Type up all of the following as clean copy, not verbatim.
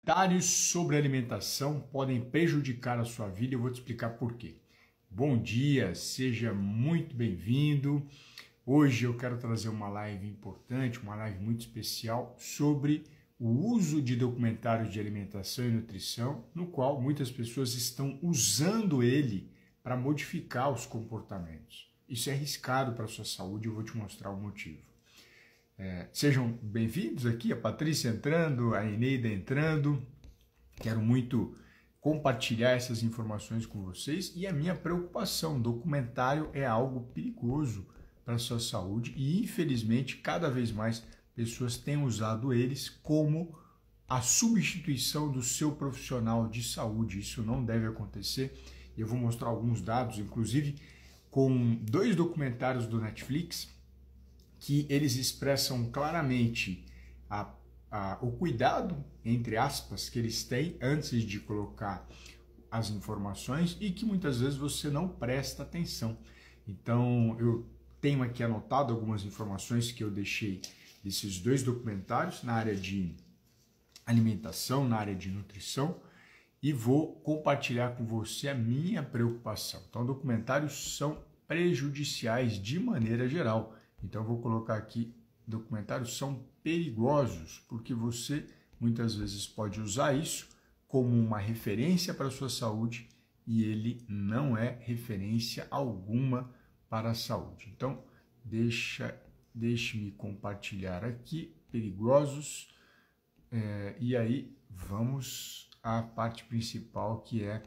Comentários sobre alimentação podem prejudicar a sua vida e eu vou te explicar por quê. Bom dia, seja muito bem-vindo. Hoje eu quero trazer uma live importante, uma live muito especial sobre o uso de documentários de alimentação e nutrição, no qual muitas pessoas estão usando ele para modificar os comportamentos. Isso é arriscado para a sua saúde e eu vou te mostrar o motivo. Sejam bem-vindos aqui, a Patrícia entrando, a Eneida entrando. Quero muito compartilhar essas informações com vocês e a minha preocupação. Documentário é algo perigoso para a sua saúde e, infelizmente, cada vez mais pessoas têm usado eles como a substituição do seu profissional de saúde. Isso não deve acontecer. Eu vou mostrar alguns dados, inclusive com 2 documentários do Netflix, que eles expressam claramente o cuidado, entre aspas, que eles têm antes de colocar as informações e que muitas vezes você não presta atenção. Então, eu tenho aqui anotado algumas informações que eu deixei desses 2 documentários na área de alimentação, na área de nutrição, e vou compartilhar com você a minha preocupação. Então, documentários são prejudiciais de maneira geral. Então, eu vou colocar aqui, documentários são perigosos, porque você muitas vezes pode usar isso como uma referência para a sua saúde e ele não é referência alguma para a saúde. Então, deixe-me compartilhar aqui, perigosos, e aí vamos à parte principal, que é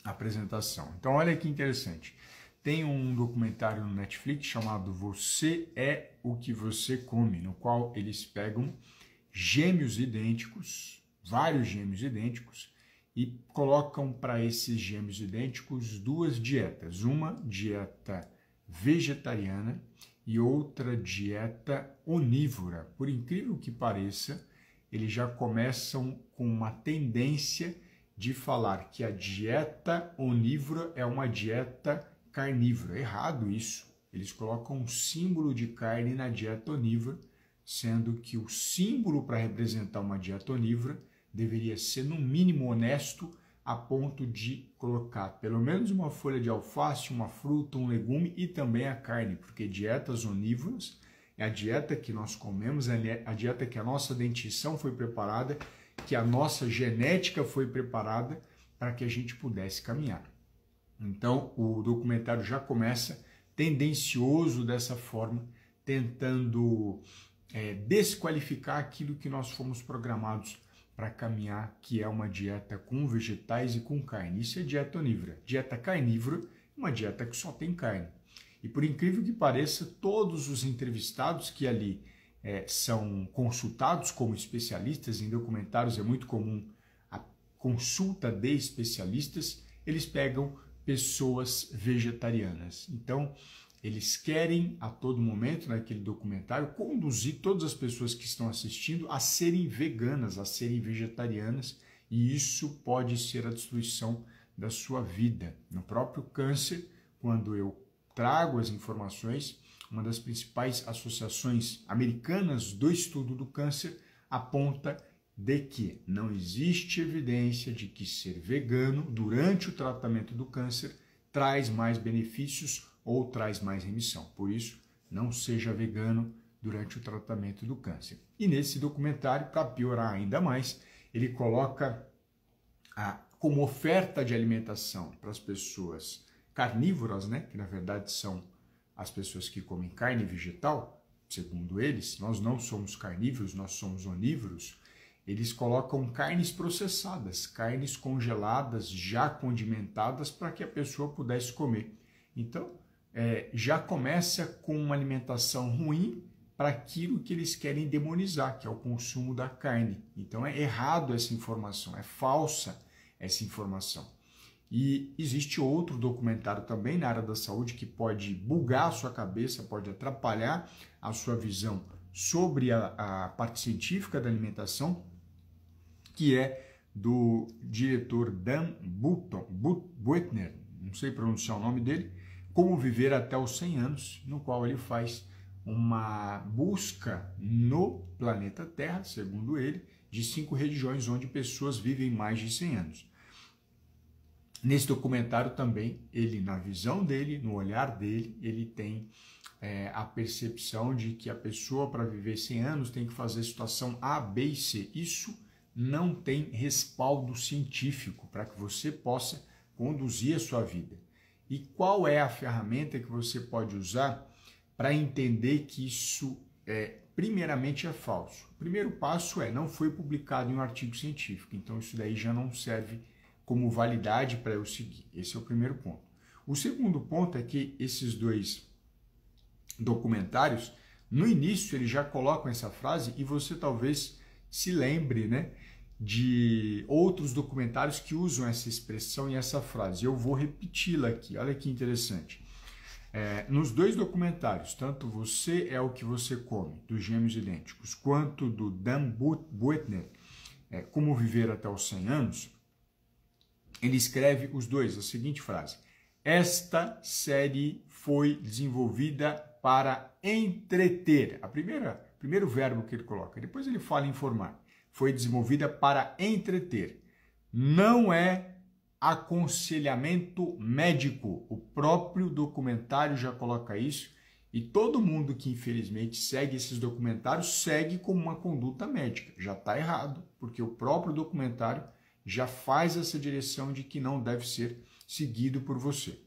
a apresentação. Então, olha que interessante. Tem um documentário no Netflix chamado Você é o que você come, no qual eles pegam gêmeos idênticos, vários gêmeos idênticos, e colocam para esses gêmeos idênticos 2 dietas. Uma dieta vegetariana e outra dieta onívora. Por incrível que pareça, eles já começam com uma tendência de falar que a dieta onívora é uma dieta carnívora. Errado isso. Eles colocam um símbolo de carne na dieta onívora, sendo que o símbolo para representar uma dieta onívora deveria ser no mínimo honesto, a ponto de colocar pelo menos uma folha de alface, uma fruta, um legume e também a carne, porque dietas onívoras é a dieta que nós comemos, é a dieta que a nossa dentição foi preparada, que a nossa genética foi preparada para que a gente pudesse caminhar. Então, o documentário já começa tendencioso dessa forma, tentando desqualificar aquilo que nós fomos programados para caminhar, que é uma dieta com vegetais e com carne. Isso é dieta onívora. Dieta carnívora é uma dieta que só tem carne. E por incrível que pareça, todos os entrevistados que ali são consultados como especialistas, em documentários é muito comum a consulta de especialistas, eles pegam pessoas vegetarianas. Então, eles querem a todo momento, naquele documentário, conduzir todas as pessoas que estão assistindo a serem veganas, a serem vegetarianas, e isso pode ser a destruição da sua vida. No próprio câncer, quando eu trago as informações, uma das principais associações americanas do estudo do câncer aponta de que não existe evidência de que ser vegano durante o tratamento do câncer traz mais benefícios ou traz mais remissão. Por isso, não seja vegano durante o tratamento do câncer. E nesse documentário, para piorar ainda mais, ele coloca como oferta de alimentação para as pessoas carnívoras, né, que na verdade são as pessoas que comem carne vegetal, segundo eles, nós não somos carnívoros, nós somos onívoros. Eles colocam carnes processadas, carnes congeladas, já condimentadas, para que a pessoa pudesse comer. Então, já começa com uma alimentação ruim para aquilo que eles querem demonizar, que é o consumo da carne. Então, é errado essa informação, é falsa essa informação. E existe outro documentário também na área da saúde que pode bugar a sua cabeça, pode atrapalhar a sua visão sobre a parte científica da alimentação, que é do diretor Dan Buettner, não sei pronunciar o nome dele, Como Viver até os 100 anos, no qual ele faz uma busca no planeta Terra, segundo ele, de 5 regiões onde pessoas vivem mais de 100 anos. Nesse documentário também, ele, na visão dele, no olhar dele, ele tem a percepção de que a pessoa, para viver 100 anos, tem que fazer situação A, B e C. Isso não tem respaldo científico para que você possa conduzir a sua vida. E qual é a ferramenta que você pode usar para entender que isso, primeiramente, é falso? O primeiro passo não foi publicado em um artigo científico, então isso daí já não serve como validade para eu seguir. Esse é o primeiro ponto. O segundo ponto é que esses dois documentários, no início eles já colocam essa frase e você talvez se lembre, né, de outros documentários que usam essa expressão e essa frase. Eu vou repeti-la aqui, olha que interessante. Nos dois documentários, tanto Você é o que você come, dos Gêmeos Idênticos, quanto do Dan Buettner, Como Viver até os 100 anos, ele escreve os dois, a seguinte frase: esta série foi desenvolvida para entreter. Primeiro verbo que ele coloca, depois ele fala informar. Foi desenvolvida para entreter. Não é aconselhamento médico. O próprio documentário já coloca isso e todo mundo que infelizmente segue esses documentários segue como uma conduta médica. Já está errado, porque o próprio documentário já faz essa direção de que não deve ser seguido por você.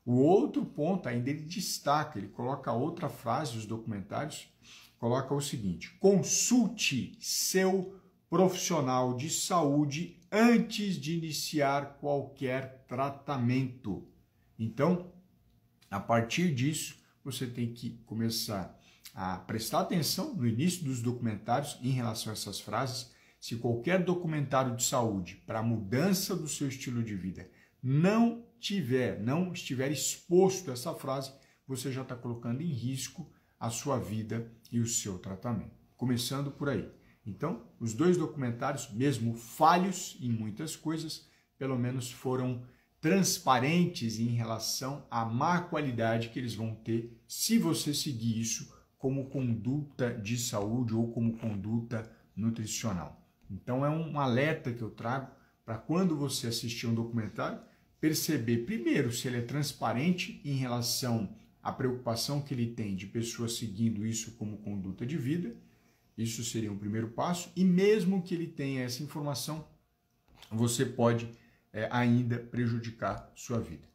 O outro ponto ainda ele destaca, ele coloca outra frase dos documentários, coloca o seguinte: consulte seu profissional de saúde antes de iniciar qualquer tratamento. Então, a partir disso, você tem que começar a prestar atenção no início dos documentários em relação a essas frases. Se qualquer documentário de saúde para mudança do seu estilo de vida não estiver exposto a essa frase, você já está colocando em risco a sua vida e o seu tratamento. Começando por aí. Então, os dois documentários, mesmo falhos em muitas coisas, pelo menos foram transparentes em relação à má qualidade que eles vão ter se você seguir isso como conduta de saúde ou como conduta nutricional. Então, é um alerta que eu trago para quando você assistir um documentário, perceber primeiro se ele é transparente em relação à preocupação que ele tem de pessoas seguindo isso como conduta de vida. Isso seria um primeiro passo. E mesmo que ele tenha essa informação, você pode ainda prejudicar sua vida.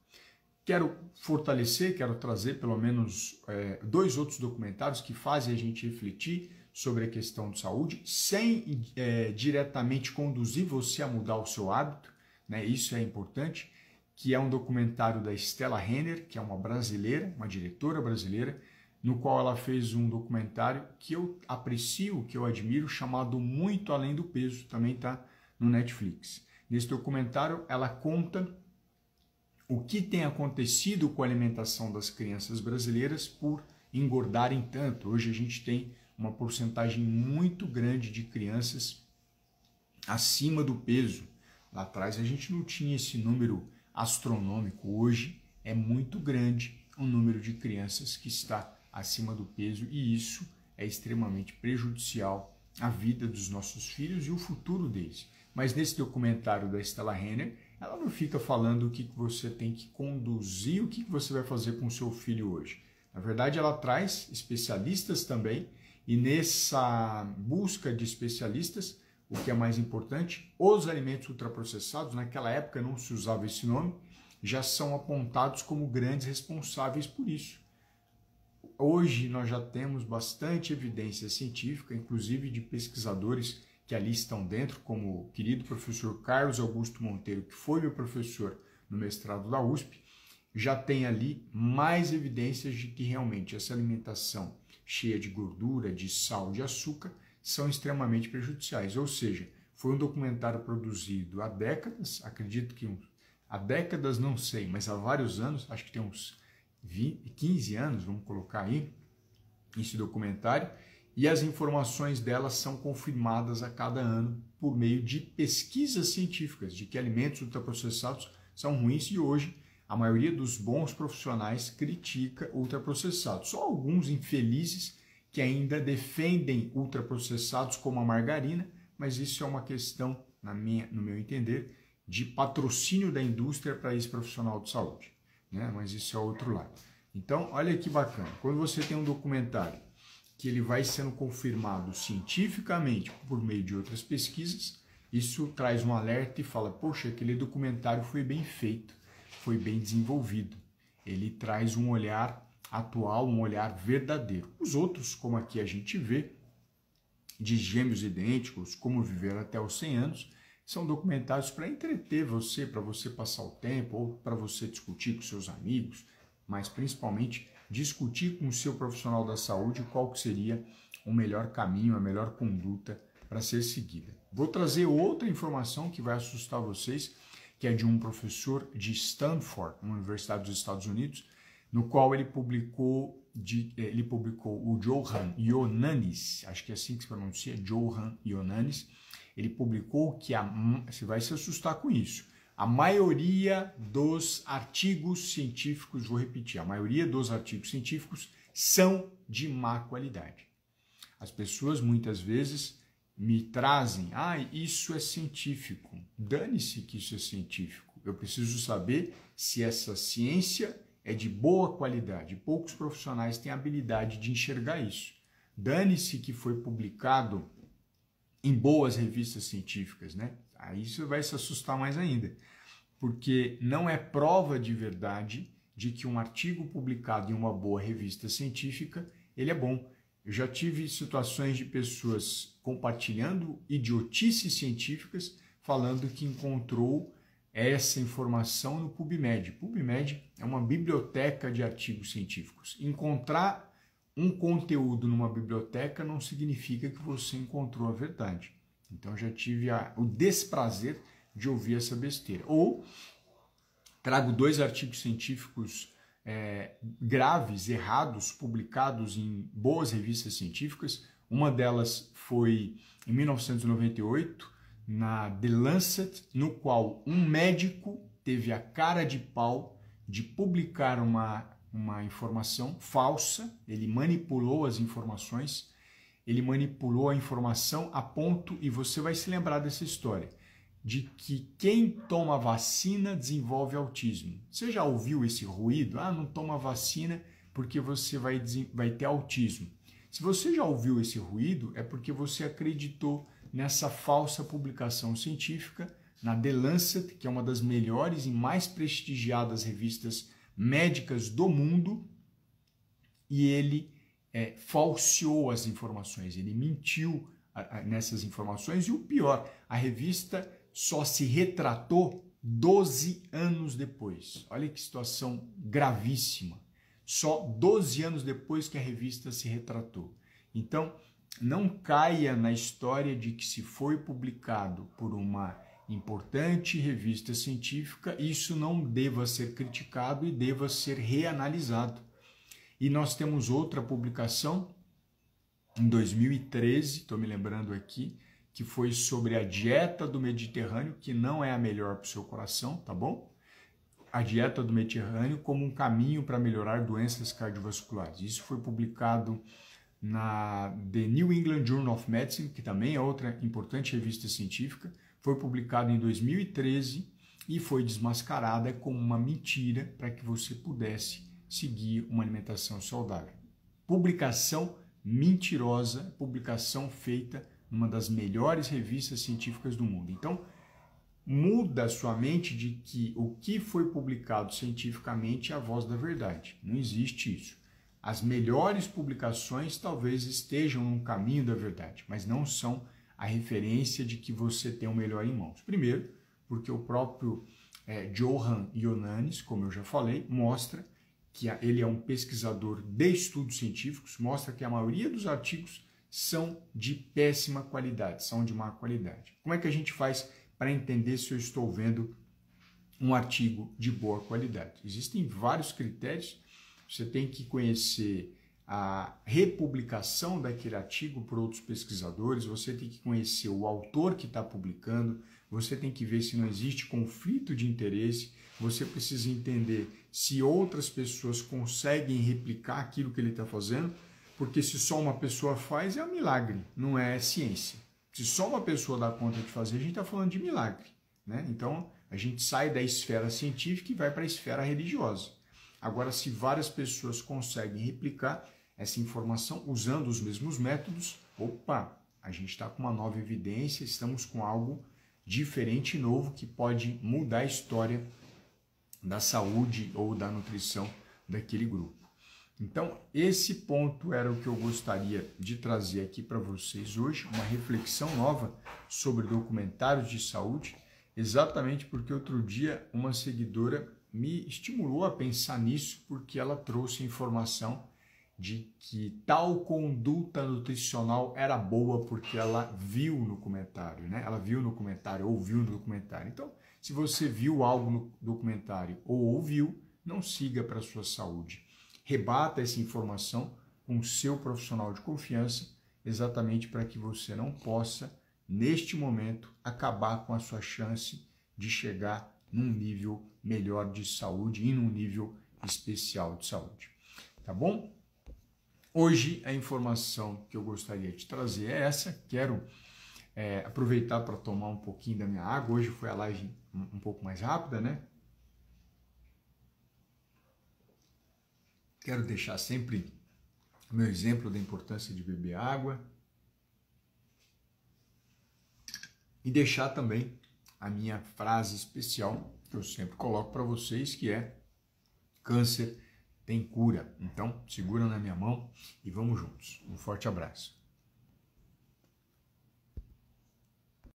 Quero fortalecer, quero trazer pelo menos 2 outros documentários que fazem a gente refletir sobre a questão de saúde, sem diretamente conduzir você a mudar o seu hábito, né? Isso é importante, que é um documentário da Stella Renner, que é uma brasileira, uma diretora brasileira, no qual ela fez um documentário que eu aprecio, que eu admiro, chamado Muito Além do Peso, também está no Netflix. Nesse documentário, ela conta o que tem acontecido com a alimentação das crianças brasileiras por engordarem tanto. Hoje a gente tem uma porcentagem muito grande de crianças acima do peso. Lá atrás a gente não tinha esse número astronômico. Hoje é muito grande o número de crianças que está acima do peso e isso é extremamente prejudicial à vida dos nossos filhos e o futuro deles. Mas nesse documentário da Stella Renner, ela não fica falando o que você tem que conduzir, o que você vai fazer com o seu filho hoje. Na verdade, ela traz especialistas também e nessa busca de especialistas, o que é mais importante, os alimentos ultraprocessados, naquela época não se usava esse nome, já são apontados como grandes responsáveis por isso. Hoje nós já temos bastante evidência científica, inclusive de pesquisadores que ali estão dentro, como o querido professor Carlos Augusto Monteiro, que foi meu professor no mestrado da USP, já tem ali mais evidências de que realmente essa alimentação cheia de gordura, de sal, de açúcar, são extremamente prejudiciais. Ou seja, foi um documentário produzido há décadas, acredito que há décadas não sei, mas há vários anos, acho que tem uns 15 anos, vamos colocar aí, esse documentário, e as informações delas são confirmadas a cada ano por meio de pesquisas científicas de que alimentos ultraprocessados são ruins e hoje a maioria dos bons profissionais critica ultraprocessados. Só alguns infelizes que ainda defendem ultraprocessados como a margarina, mas isso é uma questão, no meu entender, de patrocínio da indústria para esse profissional de saúde, né? Mas isso é outro lado. Então, olha que bacana, quando você tem um documentário que ele vai sendo confirmado cientificamente por meio de outras pesquisas, isso traz um alerta e fala, poxa, aquele documentário foi bem feito, foi bem desenvolvido. Ele traz um olhar atual, um olhar verdadeiro. Os outros, como aqui a gente vê, de Gêmeos Idênticos, Como Viver até os 100 anos, são documentários para entreter você, para você passar o tempo, ou para você discutir com seus amigos, mas principalmente discutir com o seu profissional da saúde qual que seria o melhor caminho, a melhor conduta para ser seguida. Vou trazer outra informação que vai assustar vocês, que é de um professor de Stanford, uma universidade dos Estados Unidos, no qual ele publicou o Johan Ioannidis, acho que é assim que se pronuncia, Johan Ioannidis. Ele publicou que você vai se assustar com isso. A maioria dos artigos científicos, vou repetir, a maioria dos artigos científicos são de má qualidade. As pessoas muitas vezes me trazem, isso é científico. Dane-se que isso é científico. Eu preciso saber se essa ciência é de boa qualidade. Poucos profissionais têm a habilidade de enxergar isso. Dane-se que foi publicado em boas revistas científicas, né? Aí você vai se assustar mais ainda, porque não é prova de verdade de que um artigo publicado em uma boa revista científica, ele é bom. Eu já tive situações de pessoas compartilhando idiotices científicas, falando que encontrou essa informação no PubMed. PubMed é uma biblioteca de artigos científicos. Encontrar um conteúdo numa biblioteca não significa que você encontrou a verdade. Então eu já tive o desprazer de ouvir essa besteira. Ou trago 2 artigos científicos graves, errados, publicados em boas revistas científicas. Uma delas foi em 1998, na The Lancet, no qual um médico teve a cara de pau de publicar uma informação falsa. Ele manipulou as informações, ele manipulou a informação a ponto, e você vai se lembrar dessa história, de que quem toma vacina desenvolve autismo. Você já ouviu esse ruído? Não toma vacina porque você vai ter autismo. Se você já ouviu esse ruído, é porque você acreditou nessa falsa publicação científica na The Lancet, que é uma das melhores e mais prestigiadas revistas médicas do mundo, e ele falseou as informações, ele mentiu nessas informações, e o pior, a revista só se retratou 12 anos depois. Olha que situação gravíssima. Só 12 anos depois que a revista se retratou. Então, não caia na história de que se foi publicado por uma importante revista científica, isso não deva ser criticado e deva ser reanalisado. E nós temos outra publicação, em 2013, estou me lembrando aqui, que foi sobre a dieta do Mediterrâneo, que não é a melhor para o seu coração, tá bom? A dieta do Mediterrâneo como um caminho para melhorar doenças cardiovasculares. Isso foi publicado na The New England Journal of Medicine, que também é outra importante revista científica. Foi publicado em 2013 e foi desmascarada como uma mentira para que você pudesse seguir uma alimentação saudável. Publicação mentirosa, publicação feita numa das melhores revistas científicas do mundo. Então, muda a sua mente de que o que foi publicado cientificamente é a voz da verdade. Não existe isso. As melhores publicações talvez estejam no caminho da verdade, mas não são a referência de que você tem o melhor em mãos. Primeiro, porque o próprio Johan Ioannidis, como eu já falei, mostra que ele é um pesquisador de estudos científicos, mostra que a maioria dos artigos são de péssima qualidade, são de má qualidade. Como é que a gente faz para entender se eu estou vendo um artigo de boa qualidade? Existem vários critérios. Você tem que conhecer a republicação daquele artigo por outros pesquisadores, você tem que conhecer o autor que está publicando, você tem que ver se não existe conflito de interesse, você precisa entender se outras pessoas conseguem replicar aquilo que ele está fazendo, porque se só uma pessoa faz, é um milagre, não é ciência. Se só uma pessoa dá conta de fazer, a gente está falando de milagre, né? Então, a gente sai da esfera científica e vai para a esfera religiosa. Agora, se várias pessoas conseguem replicar essa informação usando os mesmos métodos, opa, a gente está com uma nova evidência, estamos com algo diferente e novo que pode mudar a história da saúde ou da nutrição daquele grupo. Então, esse ponto era o que eu gostaria de trazer aqui para vocês hoje, uma reflexão nova sobre documentários de saúde, exatamente porque outro dia uma seguidora me estimulou a pensar nisso, porque ela trouxe informação de que tal conduta nutricional era boa porque ela viu no comentário, né? Ela viu no comentário, ouviu no documentário. Então, se você viu algo no documentário ou ouviu, não siga para a sua saúde. Rebata essa informação com o seu profissional de confiança, exatamente para que você não possa, neste momento, acabar com a sua chance de chegar num nível melhor de saúde e num nível especial de saúde. Tá bom? Hoje a informação que eu gostaria de trazer é essa. Quero aproveitar para tomar um pouquinho da minha água. Hoje foi a live um pouco mais rápida, né? Quero deixar sempre o meu exemplo da importância de beber água e deixar também a minha frase especial que eu sempre coloco para vocês, que é: câncer tem cura. Então, segura na minha mão e vamos juntos. Um forte abraço.